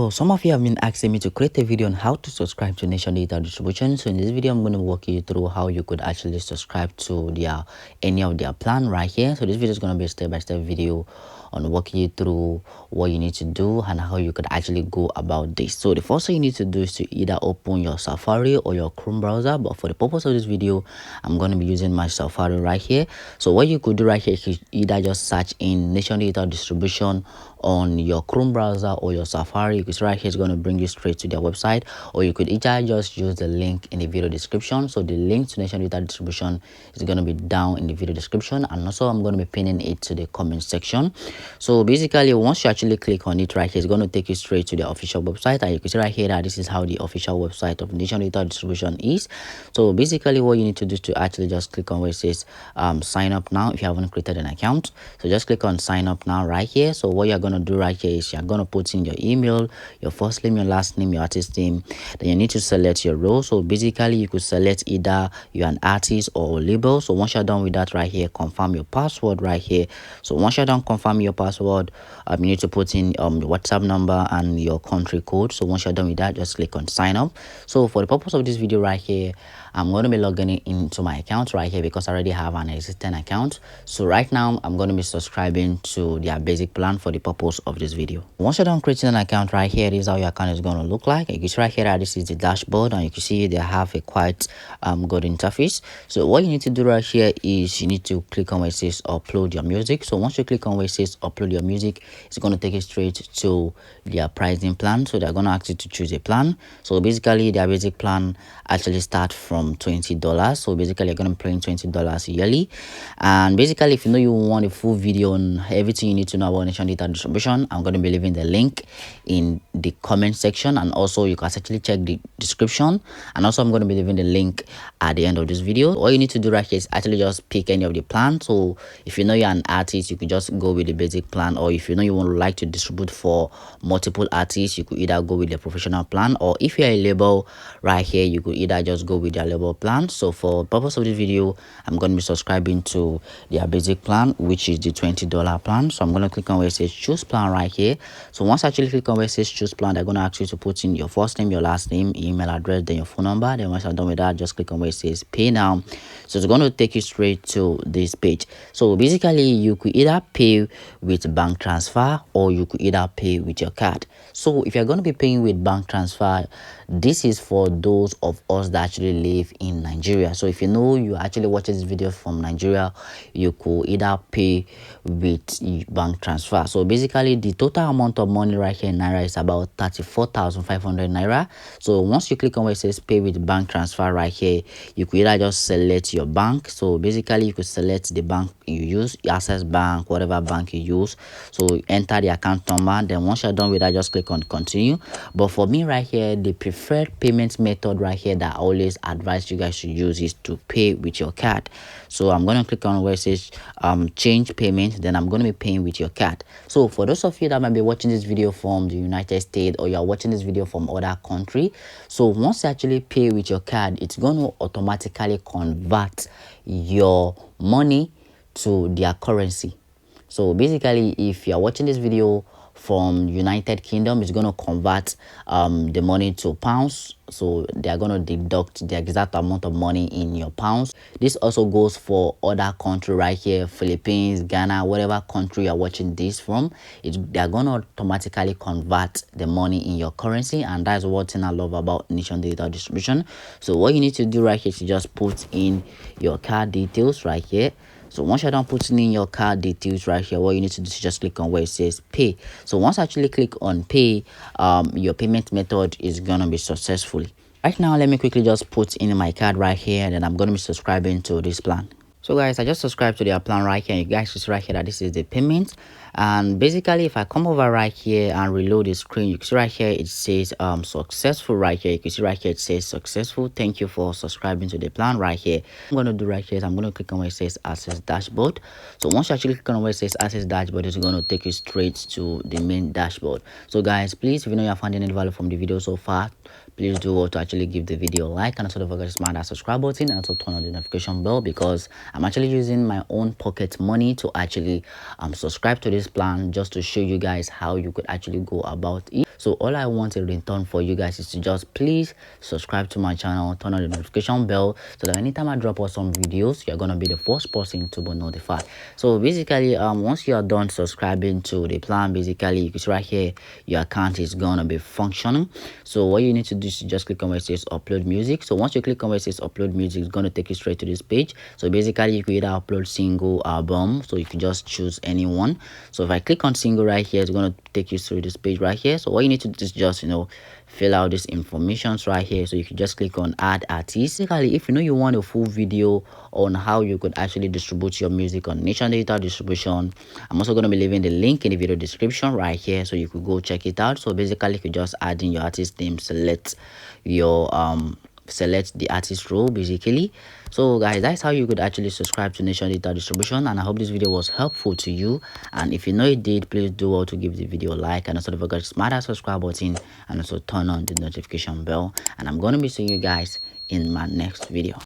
So some of you have been asking me to create a video on how to subscribe to Nation Data Distribution. So in this video, I'm going to walk you through how you could actually subscribe to any of their plan right here. So this video is going to be a step-by-step video on walking you through what you need to do and how you could actually go about this. So the first thing you need to do is to either open your Safari or your Chrome browser, but for the purpose of this video, I'm going to be using my Safari right here. So what you could do right here is either just search in Nation Data Distribution on your Chrome browser or your Safari. You can see right here, it's going to bring you straight to their website, or you could either just use the link in the video description. So the link to Nation Data Distribution is going to be down in the video description, and also I'm going to be pinning it to the comment section. So basically, once you actually click on it right here, it's going to take you straight to the official website, and you can see right here that this is how the official website of Nation Data Distribution is. So basically, what you need to do is to actually just click on where it says sign up now if you haven't created an account. So just click on sign up now right here. So what you're going to do right here is you're going to put in your email, your first name, your last name, your artist name. Then you need to select your role. So basically, you could select either you're an artist or label. So once you're done with that right here, confirm your password right here. So once you're done confirm your password, you need to put in your WhatsApp number and your country code. So once you're done with that, just click on sign up. So for the purpose of this video right here, I'm going to be logging into my account right here because I already have an existing account. So right now, I'm going to be subscribing to their basic plan for the purpose of this video. Once you're done creating an account right here, this is how your account is going to look like. You can see right here that this is the dashboard, and you can see they have a quite good interface. So what you need to do right here is you need to click on where it says upload your music. So once you click on where it says upload your music, it's going to take you straight to their pricing plan. So they're going to ask you to choose a plan. So basically, their basic plan actually starts from $20. So basically, you're going to be paying $20 yearly. And basically, if you know you want a full video on everything you need to know about Nation Data Distribution, I'm going to be leaving the link in the comment section, and also you can actually check the description, and also I'm going to be leaving the link at the end of this video. All you need to do right here is actually just pick any of the plans. So if you know you're an artist, you can just go with the basic plan, or if you know you would like to distribute for multiple artists, you could either go with the professional plan, or if you're a label right here, you could either just go with their label plan. So for purpose of this video, I'm going to be subscribing to their basic plan, which is the $20 plan. So I'm going to click on where it says choose plan right here. So once I actually click on where it says choose plan, they're going to ask you to put in your first name, your last name, email address, then your phone number. Then once I'm done with that, just click on where it says pay now. So it's going to take you straight to this page. So basically, you could either pay with bank transfer, or you could either pay with your card. So if you're going to be paying with bank transfer, this is for those of us that actually live in Nigeria. So if you know you're actually watching this video from Nigeria, you could either pay with bank transfer. So basically, the total amount of money right here in Naira is about 34,500 Naira. So once you click on where it says pay with bank transfer right here, you could either just select your bank. So basically, you could select the bank you use, Access Bank, whatever bank you use. So enter the account number. Then once you're done with that, just click on continue. But for me right here, the preferred payment method right here that I always advise you guys to use is to pay with your card. So I'm going to click on where it says change payment. Then I'm going to be paying with your card. So for those of you that might be watching this video from the United States, or you're watching this video from other country, so once you actually pay with your card, it's going to automatically convert your money to their currency. So basically, if you're watching this video from United Kingdom, it's going to convert the money to pounds. So they are going to deduct the exact amount of money in your pounds. This also goes for other country right here, Philippines, Ghana, whatever country you're watching this from. They're going to automatically convert the money in your currency, and that's what I love about Nation Data Distribution. So what you need to do right here is just put in your card details right here. So once you're done putting in your card details right here, what you need to do is just click on where it says pay. So once I actually click on pay, your payment method is gonna be successful. Right now, let me quickly just put in my card right here, and then I'm gonna be subscribing to this plan. So guys, I just subscribed to their plan right here. You guys see right here that this is the payment. And basically, if I come over right here and reload the screen, you can see right here it says successful right here. You can see right here it says successful. Thank you for subscribing to the plan right here. I'm going to do right here is I'm going to click on where it says access dashboard. So once you actually click on where it says access dashboard, it's going to take you straight to the main dashboard. So guys, please, if you know you're finding any value from the video so far, please do what to actually give the video a like, and also don't forget to smash that subscribe button and also turn on the notification bell, because I'm actually using my own pocket money to actually subscribe to this plan, just to show you guys how you could actually go about it. So all I want in return for you guys is to just please subscribe to my channel, turn on the notification bell, so that anytime I drop out some videos, you're gonna be the first person to be notified. So basically, once you are done subscribing to the plan, basically you can see right here your account is gonna be functioning. So what you need to do is just click on where it says upload music. So once you click on where it says upload music, it's gonna take you straight to this page. So basically you could either upload single, album, so you can just choose any one. So if I click on single right here, it's gonna take you through this page right here. So what you need to do is just fill out this information right here. So you can just click on add artist. Basically, if you want a full video on how you could actually distribute your music on Nation Digital Distribution, I'm also going to be leaving the link in the video description right here, so you could go check it out. So basically, you could just add in your artist name, select the artist role basically. So guys, that's how you could actually subscribe to Nation Data Distribution, and I hope this video was helpful to you. And if you know it did, please do all to give the video a like, and also don't forget to smash that subscribe button and also turn on the notification bell. And I'm going to be seeing you guys in my next video.